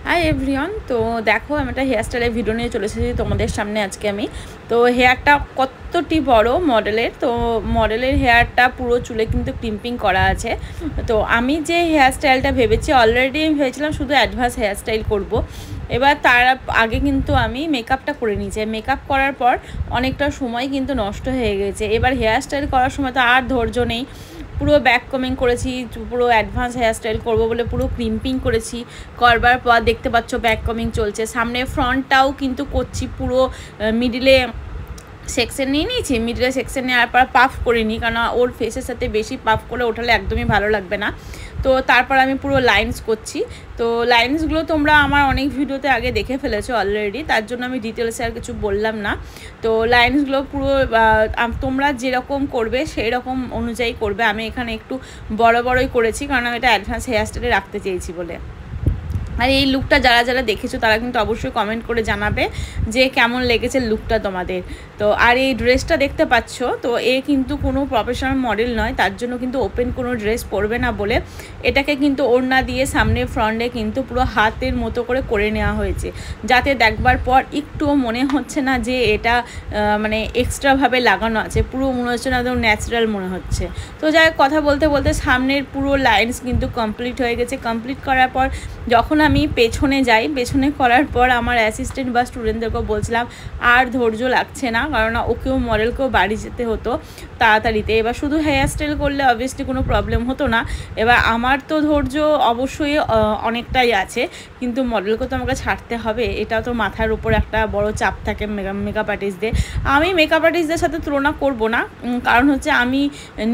Hi everyone. তো দেখো আমি একটা হেয়ার স্টাইলের ভিডিও নিয়ে চলে এসেছি তোমাদের সামনে আজকে। আমি তো হেয়ারটা কতটি বড় মডেলের, তো মডেলের হেয়ারটা পুরো চুলে কিন্তু ক্রিম্পিং করা আছে। তো আমি যে হেয়ার স্টাইলটা ভেবেছি, অলরেডি আমি ভেবেছিলাম শুধু অ্যাডভান্স হেয়ার স্টাইল করব। এবার তার আগে কিন্তু আমি মেকআপটা করে নিয়েছি। মেকআপ করার পর অনেকটা সময় কিন্তু নষ্ট হয়ে গেছে। এবার হেয়ার স্টাইল করার সময় তো আর ধৈর্য নেই। পুরো ব্যাক কমিং করেছি, পুরো অ্যাডভান্স হেয়ার স্টাইল করবো বলে পুরো ক্রিম্পিং করেছি। করবার পর দেখতে পাচ্ছ ব্যাক কমিং চলছে, সামনে ফ্রন্টটাও কিন্তু করছি। পুরো মিডিলে সেকশন নিয়ে নিয়েছি, মিডিলে সেকশন নেওয়ার পর পাফ করে নিই, কারণ ওর ফেসের সাথে বেশি পাফ করে ওঠালে একদমই ভালো লাগবে না। তো তারপর আমি পুরো লাইনস করছি। তো লাইনসগুলো তোমরা আমার অনেক ভিডিওতে আগে দেখে ফেলেছো অলরেডি, তার জন্য আমি ডিটেলসে আর কিছু বললাম না। তো লাইনসগুলো পুরো তোমরা যেরকম করবে সেই রকম অনুযায়ী করবে। আমি এখানে একটু বড় বড়ই করেছি, কারণ আমি এটা অ্যাডভান্স হেয়ার স্টাইলে রাখতে চেয়েছি বলে। আর এই লুকটা যারা যারা দেখেছো তারা কিন্তু অবশ্যই কমেন্ট করে জানাবে যে কেমন লেগেছে লুকটা তোমাদের। তো আর এই ড্রেসটা দেখতে পাচ্ছ, তো এ কিন্তু কোনো প্রফেশনাল মডেল নয়, তার জন্য কিন্তু ওপেন কোনো ড্রেস পরবে না বলে এটাকে কিন্তু ওড়না দিয়ে সামনে ফ্রন্টে কিন্তু পুরো হাতের মতো করে নেওয়া হয়েছে, যাতে দেখবার পর একটুও মনে হচ্ছে না যে এটা মানে এক্সট্রাভাবে লাগানো আছে। পুরো মনে হচ্ছে না, একদম ন্যাচারাল মনে হচ্ছে। তো যাই কথা বলতে বলতে সামনের পুরো লাইনস কিন্তু কমপ্লিট হয়ে গেছে। কমপ্লিট করার পর যখন আমি পেছনে যাই, পেছনে করার পর আমার অ্যাসিস্ট্যান্ট বা স্টুডেন্টদেরকেও বলছিলাম আর ধৈর্য লাগছে না, কারণ ওকেও মডেলকেও বাড়ি যেতে হতো তাড়াতাড়িতে। এবার শুধু হেয়ার স্টাইল করলে অবভিয়াসলি কোনো প্রবলেম হতো না। এবার আমার তো ধৈর্য অবশ্যই অনেকটাই আছে, কিন্তু মডেলকে তো আমাকে ছাড়তে হবে, এটা তো মাথার উপর একটা বড় চাপ থাকে মেকআপ আর্টিস্টদের। আমি মেকআপ আর্টিস্টদের সাথে তুলনা করব না, কারণ হচ্ছে আমি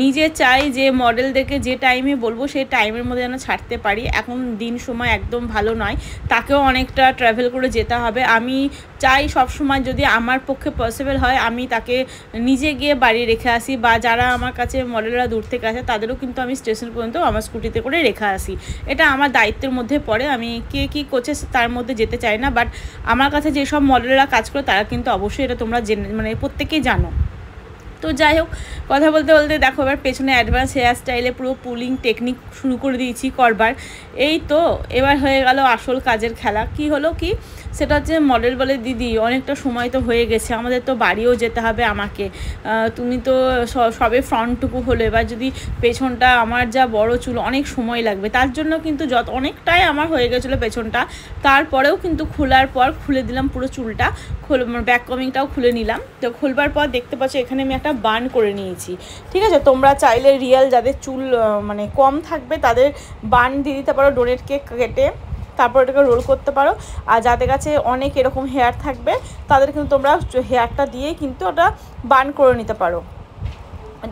নিজে চাই যে মডেলদেরকে যে টাইমে বলবো সেই টাইমের মধ্যে যেন ছাড়তে পারি। এখন দিন সময় একদম ভালো নয়, তাকেও অনেকটা ট্রাভেল করে যেতে হবে। আমি চাই সবসময় যদি আমার পক্ষে পসিবল হয় আমি তাকে নিজে গিয়ে বাড়ি রেখে আসি, বা যারা আমার কাছে মডেলরা দূর থেকে আসে তাদেরও কিন্তু আমি স্টেশন পর্যন্ত আমার স্কুটিতে করে রেখে আসি। এটা আমার দায়িত্বের মধ্যে পড়ে। আমি কে কী করছে তার মধ্যে যেতে চাই না, বাট আমার কাছে যেসব মডেলরা কাজ করে তারা কিন্তু অবশ্যই এটা তোমরা মানে প্রত্যেকেই জানো। তো যাই হোক, কথা বলতে বলতে দেখো এবার পেছনে অ্যাডভান্স হেয়ার স্টাইলে পুরো পুলিং টেকনিক শুরু করে দিয়েছি করবার। এই তো এবার হয়ে গেল আসল কাজের খেলা। কি হলো কি, সেটা হচ্ছে মডেল বলে দিদি অনেকটা সময় তো হয়ে গেছে, আমাদের তো বাড়িও যেতে হবে আমাকে, তুমি তো সবে ফ্রন্টটুকু হলো, এবার যদি পেছনটা আমার যা বড় চুল অনেক সময় লাগবে। তার জন্য কিন্তু অনেকটাই আমার হয়ে গেছিলো পেছনটা, তারপরেও কিন্তু খোলার পর খুলে দিলাম পুরো চুলটা, ব্যাক কমিংটাও খুলে নিলাম। তো খুলবার পর দেখতে পাচ্ছ এখানে আমি একটা বান করে নিয়েছি। ঠিক আছে, তোমরা চাইলে রিয়েল যাদের চুল মানে কম থাকবে তাদের বান দিয়ে দিতে পারো, ডোনেটকে কেটে তারপর এটাকে রোল করতে পারো। আর যাদের কাছে অনেক এরকম হেয়ার থাকবে তাদের কিন্তু তোমরা হেয়ারটা দিয়ে কিন্তু ওটা বান করে নিতে পারো,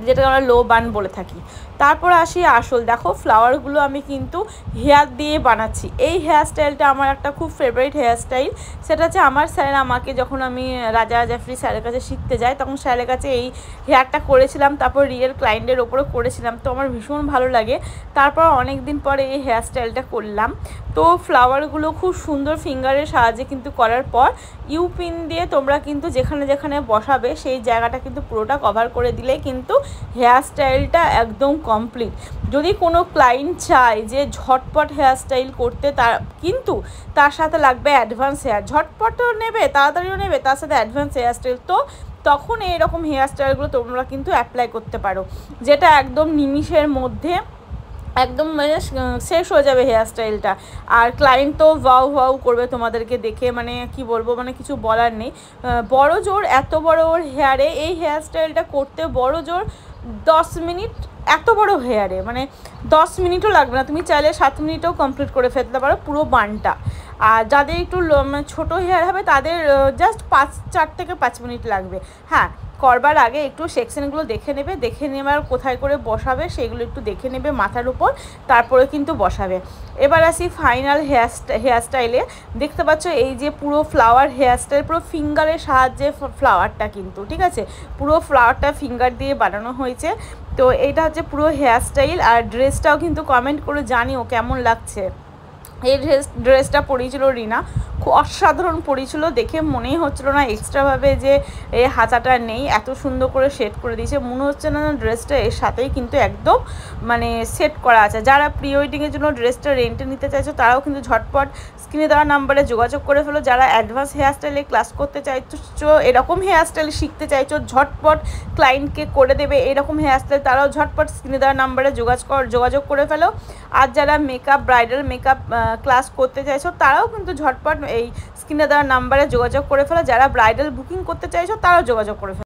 যেটা আমরা লো বান বলে থাকি। তারপর আসি আসল, দেখো ফ্লাওয়ারগুলো আমি কিন্তু হেয়ার দিয়ে বানাচ্ছি। এই হেয়ার স্টাইলটা আমার একটা খুব ফেভারিট হেয়ার স্টাইল। সেটা হচ্ছে আমার স্যার আমাকে যখন আমি রাজা জাফরি স্যারের কাছে শিখতে যাই তখন স্যারের কাছে এই হেয়ারটা করেছিলাম, তারপর রিয়েল ক্লায়েন্টের ওপরও করেছিলাম, তো আমার ভীষণ ভালো লাগে। তারপর অনেক দিন পরে এই হেয়ার স্টাইলটা করলাম। তো ফ্লাওয়ারগুলো খুব সুন্দর ফিঙ্গারের সাহায্যে কিন্তু করার পর ইউ পিন দিয়ে তোমরা কিন্তু যেখানে যেখানে বসাবে সেই জায়গাটা কিন্তু পুরোটা কভার করে দিলেই কিন্তু হেয়ার স্টাইলটা একদম কমপ্লিট। যদি কোনো ক্লায়েন্ট চায় যে ঝটপট হেয়ার স্টাইল করতে, কিন্তু তার সাথে লাগবে অ্যাডভান্স হেয়ার, ঝটপটও নেবে তাড়াতাড়িও নেবে, তার সাথে অ্যাডভান্স হেয়ার স্টাইল, তো তখন এইরকম হেয়ার স্টাইলগুলো তোমরা কিন্তু অ্যাপ্লাই করতে পারো, যেটা একদম নিমিষের মধ্যে একদম মানে শেষ হয়ে যাবে হেয়ার স্টাইলটা। আর ক্লায়েন্ট তো ওয়াও ওয়াও করবে তোমাদেরকে দেখে, মানে কি বলবো, মানে কিছু বলার নেই। বড় জোর এত বড় ওর হেয়ারে এই হেয়ার স্টাইলটা করতে বড় জোর 10 মিনিট, এত বড় হেয়ারে মানে 10 মিনিটও লাগবে না, তুমি চাইলে 7 মিনিটেও কমপ্লিট করে ফেলতে পারো পুরো বানটা। আর যাদের একটু ছোটো হেয়ার হবে তাদের জাস্ট 4 থেকে 5 মিনিট লাগবে। হ্যাঁ, করবার আগে একটু সেকশনগুলো দেখে নেবে, দেখে নেবার কোথায় করে বসাবে সেগুলো একটু দেখে নেবে মাথার উপর, তারপরে কিন্তু বসাবে। এবার আসি ফাইনাল হেয়ার স্টাইলে। দেখতে পাচ্ছ এই যে পুরো ফ্লাওয়ার হেয়ার স্টাইল, পুরো ফিঙ্গারের সাহায্যে ফ্লাওয়ারটা কিন্তু, ঠিক আছে, পুরো ফ্লাওয়ারটা ফিঙ্গার দিয়ে বানানো হয়েছে। তো এইটা হচ্ছে পুরো হেয়ার স্টাইল। আর ড্রেসটাও কিন্তু কমেন্ট করে জানিও কেমন লাগছে। এই ড্রেসটা পরিয়েছিল রিনা, খুব অসাধারণ পড়েছিল, দেখে মনেই হচ্ছিল না এক্সট্রাভাবে যে এই হাতাটা নেই, এত সুন্দর করে সেট করে দিয়েছে, মনে হচ্ছে না ড্রেসটা এর সাথেই কিন্তু একদম মানে সেট করা আছে। যারা প্রি ওয়েডিংয়ের জন্য ড্রেসটা রেন্টে নিতে চাইছো তারাও কিন্তু ঝটপট স্ক্রিনে দেওয়া নাম্বারে যোগাযোগ করে ফেলো। যারা অ্যাডভান্স হেয়ারস্টাইলে ক্লাস করতে চাইছো, এরকম হেয়ারস্টাইল শিখতে চাইছো, ঝটপট ক্লায়েন্টকে করে দেবে এরকম হেয়ারস্টাইল, তারাও ঝটপট স্ক্রিনে দেওয়া নাম্বারে যোগাযোগ করে ফেলো। আর যারা মেকআপ ব্রাইডাল মেকআপ ক্লাস করতে চাইছো তারাও কিন্তু ঝটপট এই স্ক্রিনে দেওয়া নাম্বারে যোগাযোগ করে ফেলো। যারা ব্রাইডাল বুকিং করতে চাইছো তারাও যোগাযোগ করে ফেলো।